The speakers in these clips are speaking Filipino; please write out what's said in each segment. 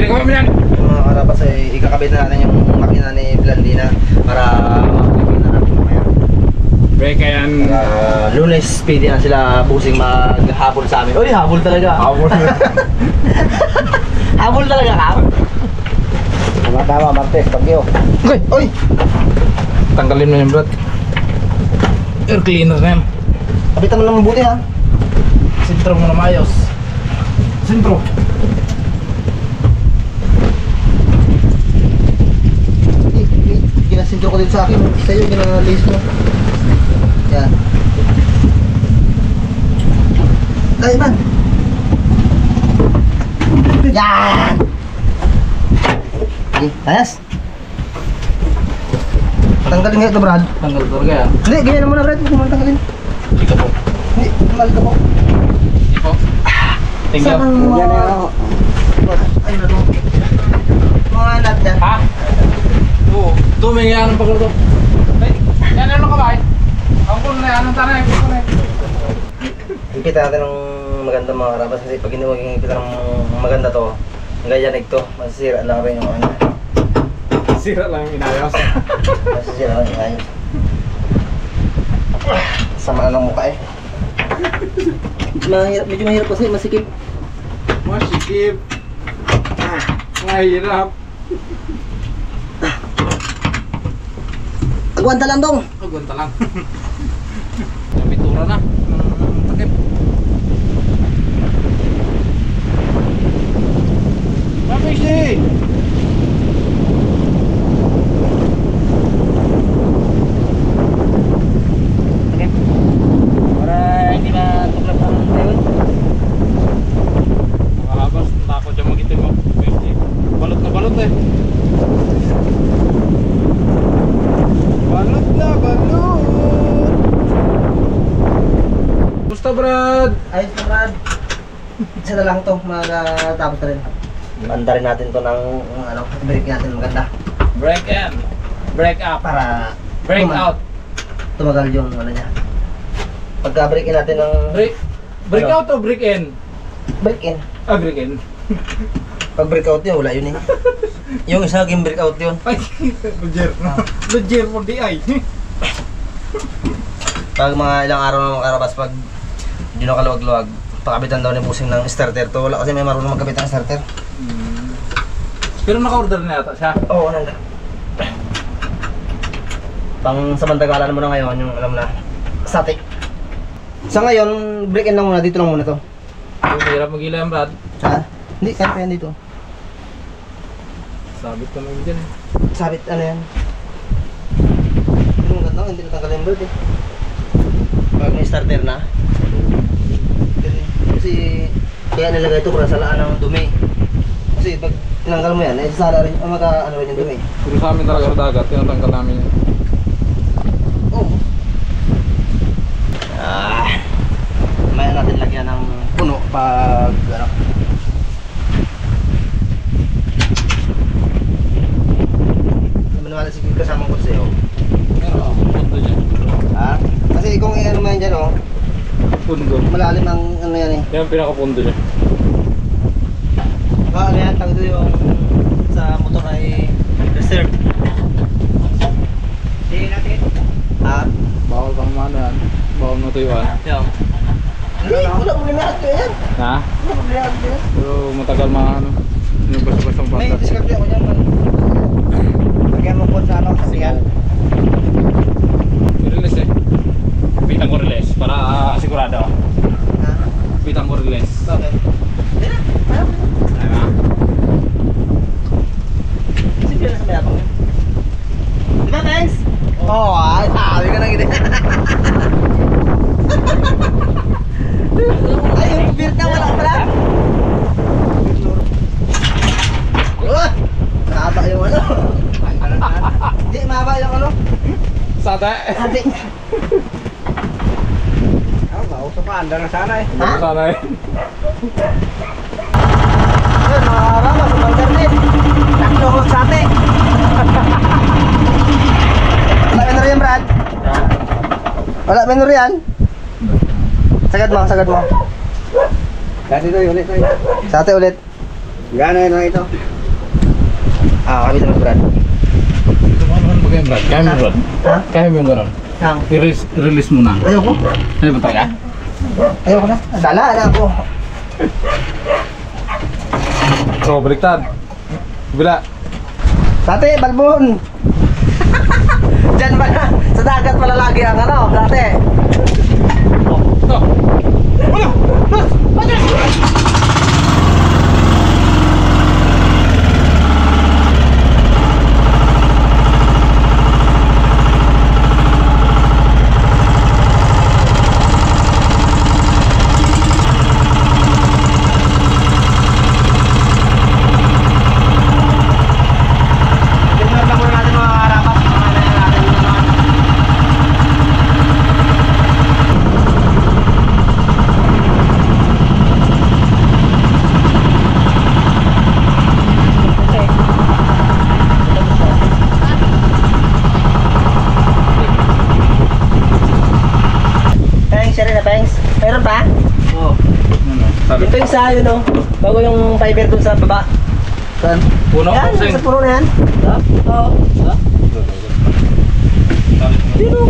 Ginagawa mo yan. Mga karabas ay ikakabit na natin yung makina ni Blandina para makikita na natin mamaya. Break yan. Lunes, speedy na sila busing maghabol sa amin. Uy, habol talaga. Habol. Habol talaga ka. Tama, Martes, pagyo. Uy! Uy! Tanggalin mo yung brad. Air cleaner na yan. Kapitan mo lang mabuti ha. Sintro mo na maayos. Sintro. Ginasintro ko dito sa akin. Sa'yo, ginalace mo. Yan. Dahil man. Yan! Okay, ayos. Tanggalin nga ito, Brad. Tanggal talaga yan. Hindi, ganyan naman na, Brad. Huwag mo tanggalin. Hindi ka po. Hindi, tanggal ka po. Hindi po. Thank you. Saan ang mga... Ayun na ito. Mga nut dyan. Ha? Oo. Tuming yan ang pagluto. Yan ano ka ba? Ang puno na yan. Anong tanay? Ipita natin ng maganda mga karabas kasi pag hindi maging ipita ng maganda to, gayanig to, masisira lang rin yung ano. Sira lang yung inayos. Masisira lang yung ayos. Sama na ng mukha eh. Medyo mahirap kasi masikip. Masikip. Mahirap. Agwanta lang dong. Agwanta lang. Nabitura na. Takip. Mabig siya. Para hindi matuklap ng tayo. Makahabas, takot siya magitin mo. Balot na balot eh. Balot na balot. Gusto Brad? Ayos na, Brad. Isa na lang to, matapos na rin. Anda rin natin to ng ano, break natin maganda. Break in. Break up. Para Break out. tumagal yung ano niya. Pagka-break in natin ng Break out o break in? break in. Ah, break in. Pag break out yun, wala yun eh. Yung isa naging break out yun. Ay, Roger. Roger for the eye. Pag mga ilang araw na makarabas, pag hindi na kaluwag-luwag, pakabitan daw ni busing ng starter to. Wala kasi may marunong magkabit ng starter. Pero naka-order na yata siya. Oo, ano na. Pang samantagalan mo na ngayon, yung alam na, static. Sa ngayon, break in lang muna, dito lang muna to. Ang hirap mag-ila yan, Brad. Ha? Hindi, kaya pa yan dito. Sabit ka naman dyan eh. Sabit, ano yan? Yung ganda, hindi natanggal yung bird eh. Pag may starter na. Kasi, kaya nilagay ito para salaan ng dumi. Kasi pag tinanggal mo yan, eh sala rin, ano rin yung dumi. Pero sa amin talaga sa dagat, tinatanggal namin yan. Oh. Maya natin lagyan ng puno pag ano. Maniwala siguro kasamang kurseho. Meron, pundo dyan. Ha? Kasi kung ano mo yan dyan oh, Pundo. malalim ang ano yan eh. Yan ang pinaka-pundo dyan. Ano yan, tawag ito yung sa motor ay reserve. Hindi natin. Ha? Bawal kang mano yan. Bawal matuyuan. Yan. Hindi, wala problema ito yan. Ha? Wala problema ito yan. Pero matagal mga ano. Yung basta-bastang May pasta. diskarte ako dyan. Lagyan mo po sa ano, sa sigal. I-release eh. Bitang ko release para sigurado. Ha? Bitang ko release. Bakit? Hindi na, parang. Ay ba? Simple na sa mayabang yun. Diba, thanks? Oo, ay, sabi ka na gini. Ay, yung beer na wala pala. Oh! Mahaba yung ano. Hindi, mahaba yung ano. Sate. Hati. Mauso pa, anda na sana eh. Ha? Sana eh. Ayun, mga karama, sa internet. Nakinuhog sa ate. Wala menor yan, Brad. Wala menor yan. Sagad mo, sagad mo. Dati tayo ulit tayo. Sa ate ulit. Gano'n na ito. Kami naman, Brad. Ito mo naman bagay, Brad. Kaya mo, Brad. Ha? Kaya mo yung gano'n. Yang? I-release mo na. Ayoko. Ano ba tayo? Ayoko na. Dala na ako. So, baliktad. Bila. Dati, balbon. Diyan pala. Sa dagat pala lagi ang ano. Dati. Ito. Wala! Tingnan na muna natin mga karapat. Mamaya na natin yung naman. Pengs, siya rin na Pengs. Mayroon pa? Oo. Ano? Sabi. Ito yung sa yun o. Bago yung fiber dun sa baba. Saan? Puno Yan, ko sing. sa puno na yan. Oo. Yun o.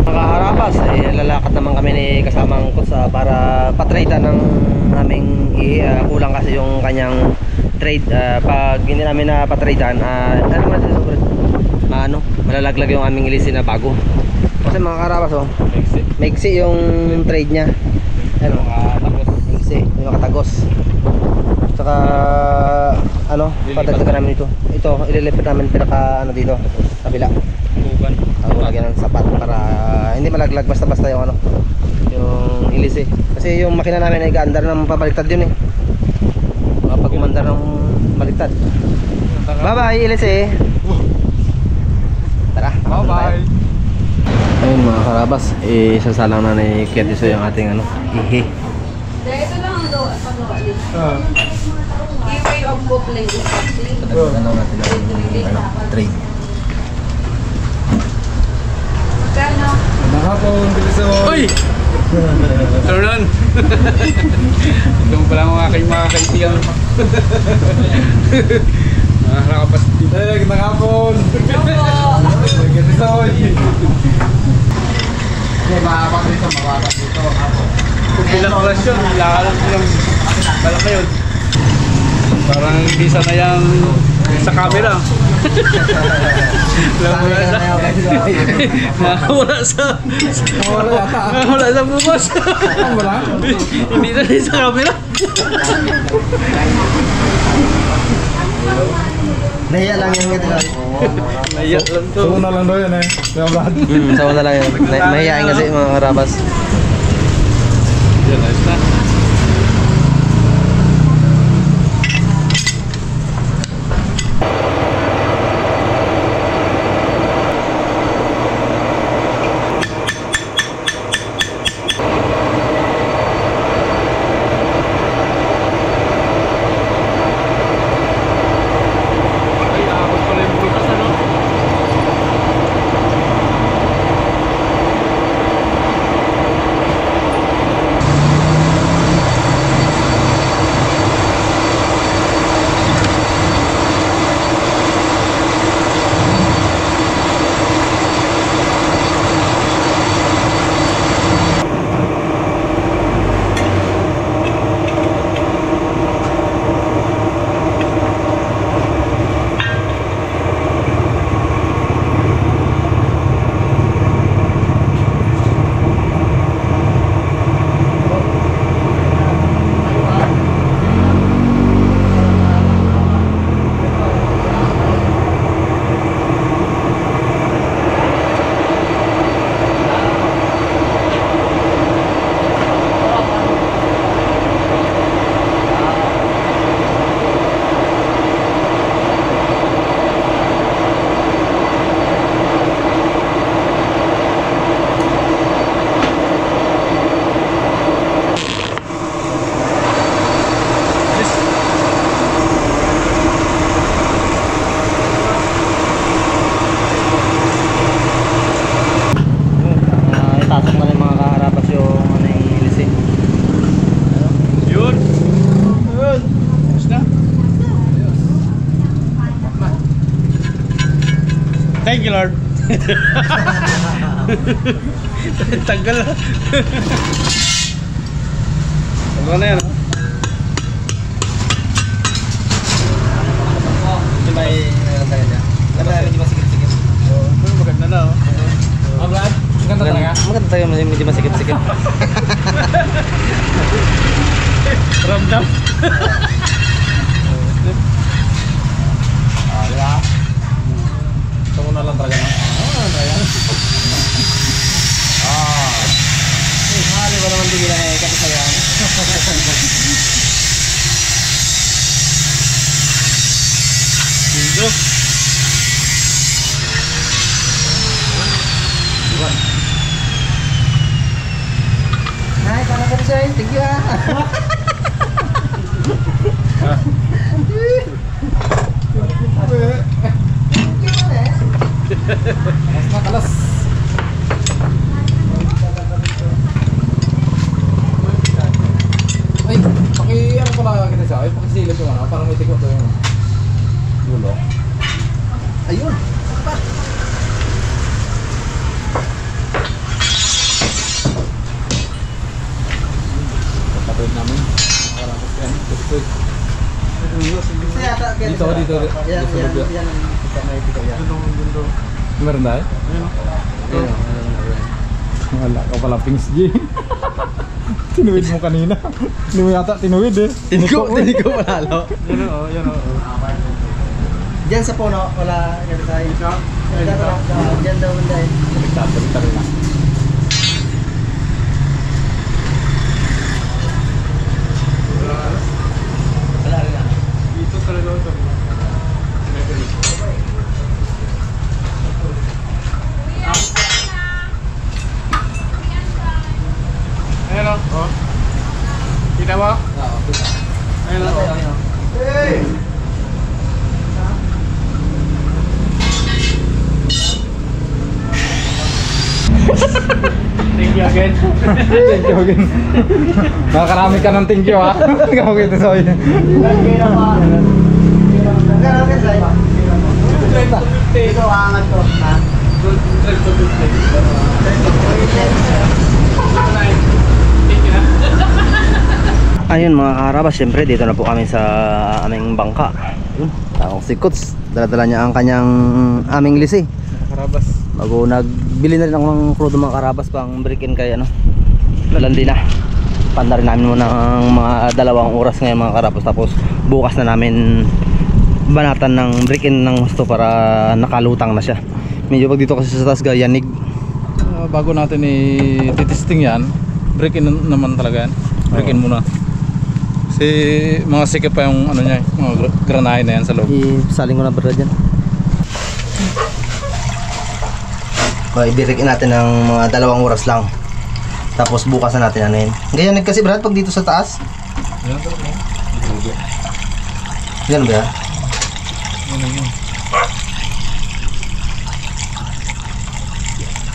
Mga harapas, lalakad naman kami ni kasamang Kutsa para patradean ng aming kulang kasi yung kanyang trade. Pag hindi namin na patradean, ano naman ito sobrang malalaglag yung aming ilisin na bago. Kasi mga harapas maiksi yung trade niya. Ano? Maiksi, hindi makatagos. Saka padagdagan namin ito. Ito, ililipat namin pinaka dito, kabila. Lagyan ng sapat para hindi malaglag basta-basta yung yung ilis eh. Kasi yung makina namin ay gaandar ng pabaliktad yun eh. Pag umandar ng baliktad. Bye-bye ilis eh. Tara. Bye-bye. Ayun mga karabas, isasalang na ni Ketiso yung ating ihi. Ito lang ang pagawa dito. Giveaway of coupling. Padagdagan natin ang trade. Magkano? Nakapon, Bilisoy! Uy! Ano nun? Ito mo pala mga kaibigan. Nakakapas dito. Nakapon! Bilisoy! Hindi, makakapas dito, makakapas dito. Kung bilang class yun, lakalang bilang malaki yun. Parang hindi sanayang sa camera. Wala sa bukas. Hindi na rin sa camera. Nahiya lang yung Ketiso. Nahiya lang to. So, una lang daw yan eh. Kaya Vlad. Sa una lang yun. Mahihain kasi mga karabas. Yan, ayos na. Thank you, Lord. Tagal na. Tagal na yan, oh. Hindi may medyo masikip-sikip. Oh, maganda na, oh. Ang Brad, maganda talaga. Maganda tayo, medyo masikip-sikip. Ramdam. Di ba? Ito mo na lang talaga na. Ayan. Mahali ba naman bigla eh, kasi sayang. Dito. Ay, paano ka siya? Thank you ah. Kalas na, kalas. Ay, ano pala kita siya? Ay, pakisilip yung ano, parang may tikot to yung gulo. Ayun. Kapatid namin. Parang kasi yan. Dito. Yan. May tikaw yan. Meron dahil? Wala ka pala Pings G. Tinuwid mo kanina. Hindi mo yata tinuwid eh. Tinigo malalo. Yan, oh. Yan, oh. Diyan sa puno, wala yan tayo. Diyan daw dahil. Baliktad rin lang. Wala rin lang. Dito talaga ito. Ayan, oh. Kita mo? Oo. Ayan, oh. Hey! Thank you again. Thank you again. Nakakarami ka ng thank you ha. Gawag ito sa iyo. Ito angat ko. Ha? Ayun mga karabas, syempre dito na po kami sa aming bangka. Takong si Kuts, dala-dala niya ang kanyang aming lisi. Karabas. Bago nagbili na rin ako ng crudo mga karabas pang break-in kay ano, landi na. Panda rin namin muna ng mga 2 oras ngayon mga karabas. Tapos bukas na namin banatan ng break-in ng gusto para nakalutang na siya. Medyo pag dito kasi sa taas yanig. Bago natin i-testing yan, break-in naman talaga yan. Break-in muna. Kasi mga sikip pa yung ano niya, mga granahe na yan sa loob. Isaling ko na brad dyan. Ibirikin natin ng mga 2 oras lang. Tapos bukas na natin ano yun. Ganyan kasi brad pag dito sa taas. Yan talaga. Ganyan ba yan?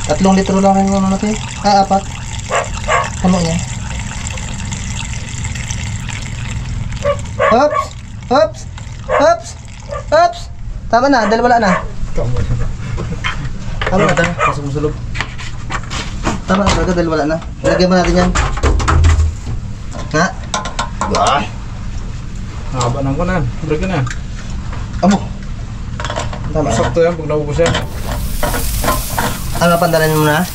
Yan. 3 litro lang yung ano natin. Ay 4. Ano yan? Oops! Oops! Oops! Oops! Tama na, dahil wala na. Tama na tayo, pasok mo sa loob. Tama na talaga dahil wala na. Ilagay mo natin yan. Ha? Bah! Haba ng ko na. Break na. Amo! Tama na. Sakto yan pag naubos yan. Ano, pandalan mo na?